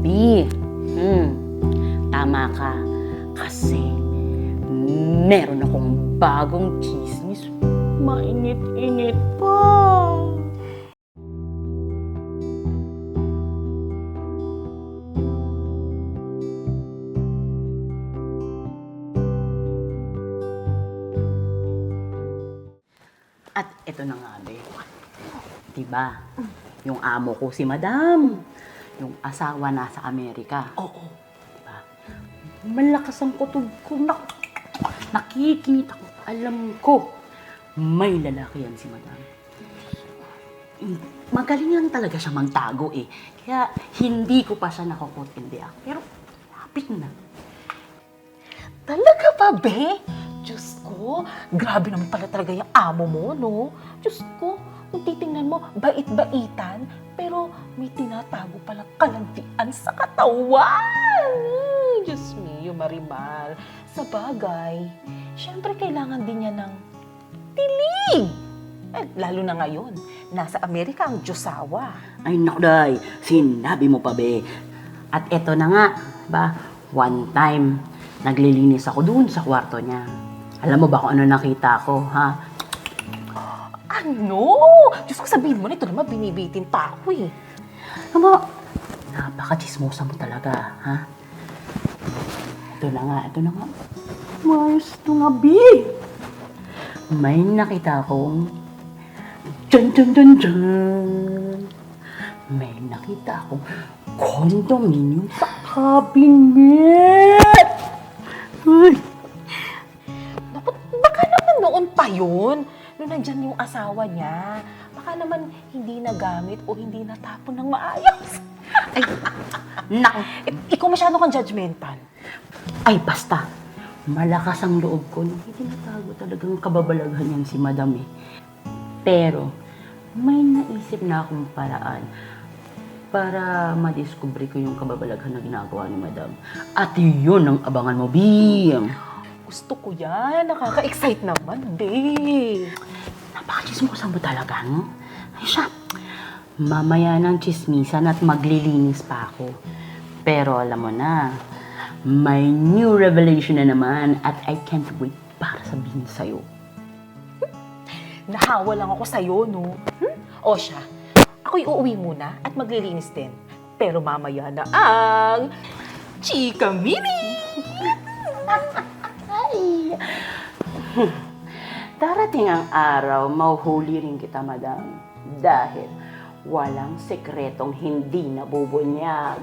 B. Tama ka. Kasi meron akong bagong chismis. Mainit-init pa. At ito na nga, be. Diba? Yung amo ko si Madam. Yung asawa nasa Amerika. Oo. Diba? Malakas ang kutob ko. Nakikita ko. Alam ko. May lalaki yan si Madam. Magaling lang talaga siya magtago eh. Kaya hindi ko pa siya nakukutindihan. Pero lapit na. Talaga ba, be? Diyos ko, grabe naman pala talaga yung amo mo, no? Diyos ko, kung titingnan mo, bait-baitan, pero may tinatago palang kalandian sa katawan. Diyos mio, Marimar. Sa bagay, syempre kailangan din niya ng tilig. Eh, lalo na ngayon, nasa Amerika ang Diyosawa. Ay, nakuday. Sinabi mo pa, be. At eto na nga, ba? One time, naglilinis ako doon sa kwarto niya. Alam mo ba kung ano nakita ko, ha? Ano? Diyos ko, sabihin mo nito naman, binibitin pa ako eh. Alam mo, napaka-chismosa mo talaga, ha? Ito na nga. Mars, ito nga, B. May nakita akong dyan. May nakita akong condominium sa cabinet. Ay. Naku, baka naman noon pa yun. Nung nandyan yung asawa niya. Baka naman hindi nagamit o hindi natapon ng maayos. Ay, naku. Ikaw masyado kang judgmental. Ay, basta. Malakas ang loob ko. Hindi natago talagang kababalaghan yan si Madam eh. Pero, may naisip na akong paraan para madiskubre ko yung kababalaghan na ginagawa ni Madam. At yun ang abangan mo, Bim. Gusto ko yan. Nakaka-excite naman, babe. Napaka-chismosa mo talaga, no? Ay siya, mamaya ng chismisan at maglilinis pa ako. Pero alam mo na, may new revelation na naman at I can't wait para sabihin sa'yo. Nahawa lang ako sa'yo, no? O siya, ako'y uuwi muna at maglilinis din. Pero mamaya na ang Chika Mini! Ay! Darating ang araw, mauhuli rin kita, Madam. Dahil walang sekretong hindi nabubunyag.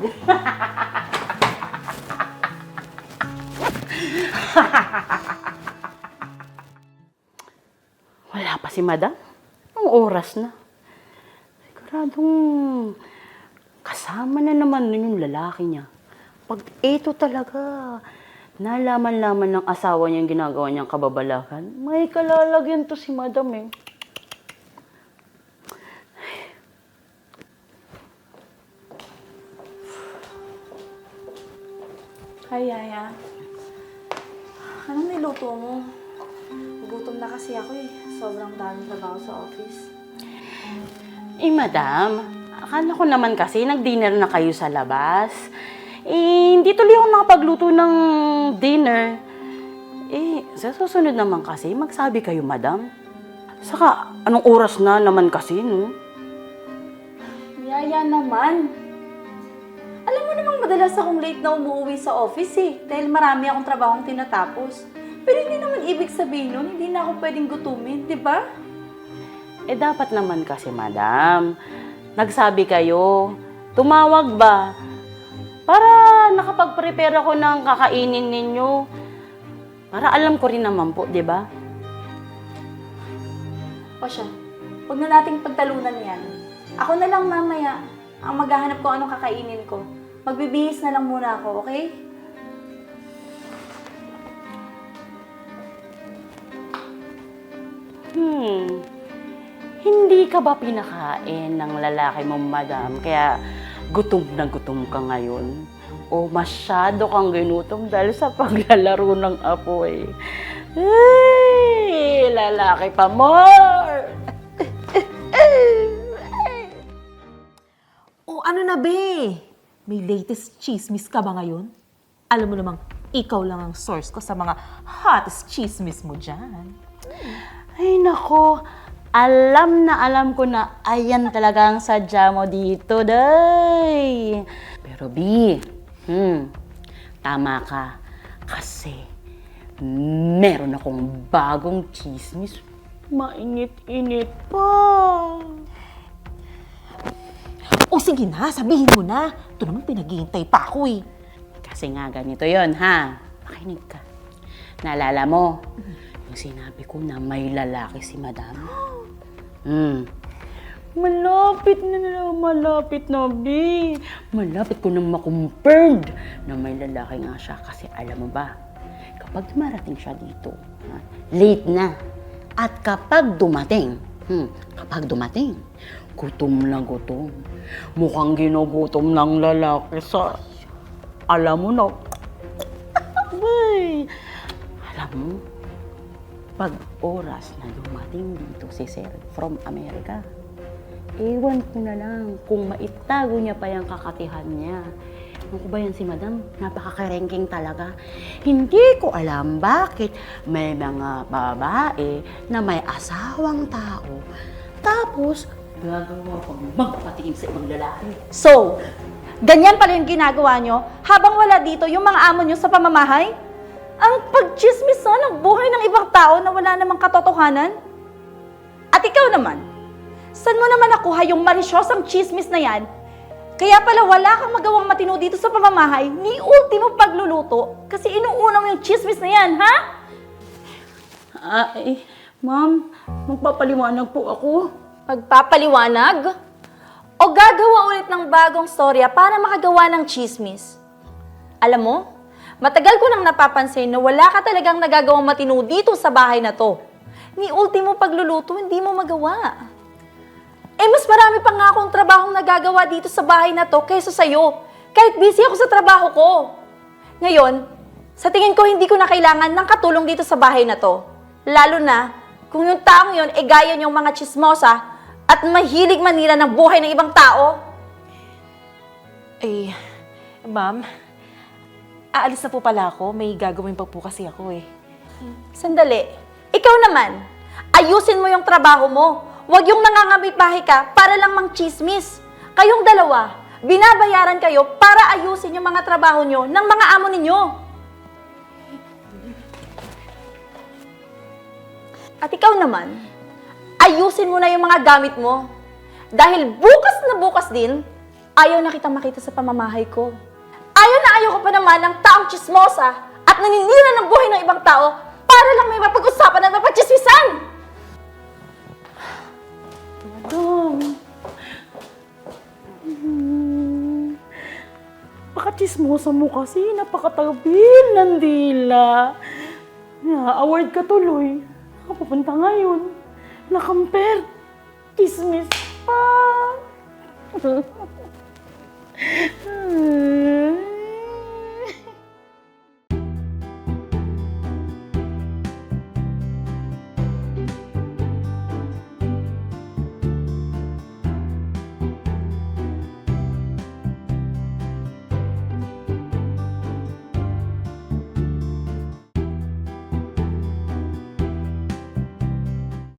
Wala pa si Madam. Ang oras na. Siguradong kasama na naman nun yung lalaki niya. Pag ito talaga, nalaman-laman ng asawa niyang ginagawa niyang kababalakan, may kalalagyan to si Madam eh. Hi, Yaya. Anong niluto mo? Gutom na kasi ako eh. Sobrang daming trabaho sa office. Eh, Madam, akala ko naman kasi nag-dinner na kayo sa labas. Eh, hindi tuloy ako nakapagluto ng dinner. Eh, sa susunod naman kasi, magsabi kayo, Madam. Saka, anong oras na naman kasi, no? Yaya naman. Alam mo namang madalas akong late na umuwi sa office eh. Dahil marami akong trabahong tinatapos. Pero hindi naman ibig sabihin nun, hindi na ako pwedeng gutumin, di ba? Eh, dapat naman kasi, Madam. Nagsabi kayo, tumawag ba? Para nakapag-prepare ako ng kakainin ninyo. Para alam ko rin naman po, di ba? O siya, huwag na nating pagtalunan yan. Ako na lang mamaya ang maghahanap ko anong kakainin ko. Magbibihis na lang muna ako, okay? Hindi ka ba pinakain ng lalaki mo, Madam? Kaya gutom na gutom ka ngayon? O masyado kang ginutom dahil sa paglalaro ng apoy? Ay, lalaki pa more! O ano na, be? may latest chismis ka ba ngayon? Alam mo namang, ikaw lang ang source ko sa mga hottest chismis mo dyan. Ay nako, alam ko na ayan talaga ang sadya mo dito, day. Pero B, tama ka. Kasi meron akong bagong chismis. Mainit-init pa. O sige na, sabihin mo na. Ito naman pinaghihintay pa ako eh. Kasi nga ganito yon ha. Makinig ka. Naalala mo, yung sinabi ko na may lalaki si madam? Malapit na, B. Malapit ko nang ma-confirmed na may lalaki nga siya. Kasi alam mo ba, kapag dumarating siya dito, late na. At kapag dumating, gutom na gutom. Mukhang ginugutom ng lalaki sa, alam mo na, Bay. Alam mo, pag oras na dumating dito si Sir from America, ewan ko na lang kung maitago niya pa yung kakatihan niya. Ano ko ba yan si Madam? Napaka-ranking talaga. Hindi ko alam bakit may mga babae na may asawang tao. Tapos, gagawa pang magpatingin sa ibang lalaki. So, ganyan pala yung ginagawa nyo habang wala dito yung mga amo nyo sa pamamahay? Ang pagchismisan ng buhay ng ibang tao na wala namang katotohanan? At ikaw naman, saan mo naman nakuha yung marisyosang chismis na yan? Kaya pala wala kang magawang matino dito sa pamamahay ni ultimo pagluluto kasi inuuna mo yung chismis na yan, ha? Ma'am, magpapaliwanag po ako. Pagpapaliwanag? O gagawa ulit ng bagong storya para makagawa ng chismis? Alam mo, matagal ko nang napapansin na wala ka talagang nagagawang matino dito sa bahay na to. Ni ultimo pagluluto, hindi mo magawa. Mas marami pa nga akong trabahong nagagawa dito sa bahay na to kaysa sa'yo. Kahit busy ako sa trabaho ko. Ngayon, sa tingin ko hindi ko na kailangan ng katulong dito sa bahay na to. Lalo na kung yung taong yun gaya niyong mga chismosa at mahilig manira ng buhay ng ibang tao. Ma'am, aalis na po pala ako. May gagawin pa po kasi ako eh. Sandali. Ikaw naman, ayusin mo yung trabaho mo. Huwag yung nangangamit bahay ka para lang mang chismis. Kayong dalawa, binabayaran kayo para ayusin yung mga trabaho nyo ng mga amo ninyo. At ikaw naman, ayusin mo na yung mga gamit mo. Dahil bukas na bukas din, ayaw na kitang makita sa pamamahay ko. Ayaw ko pa naman ng taong chismosa at naninira ng buhay ng ibang tao para lang may mapag-usapan at mapag-chismisan. Madam, napaka-chismosa mo kasi, napakatabil ng dila. Award ka tuloy. Nakapupunta ngayon. Nakamper. Chismis pa.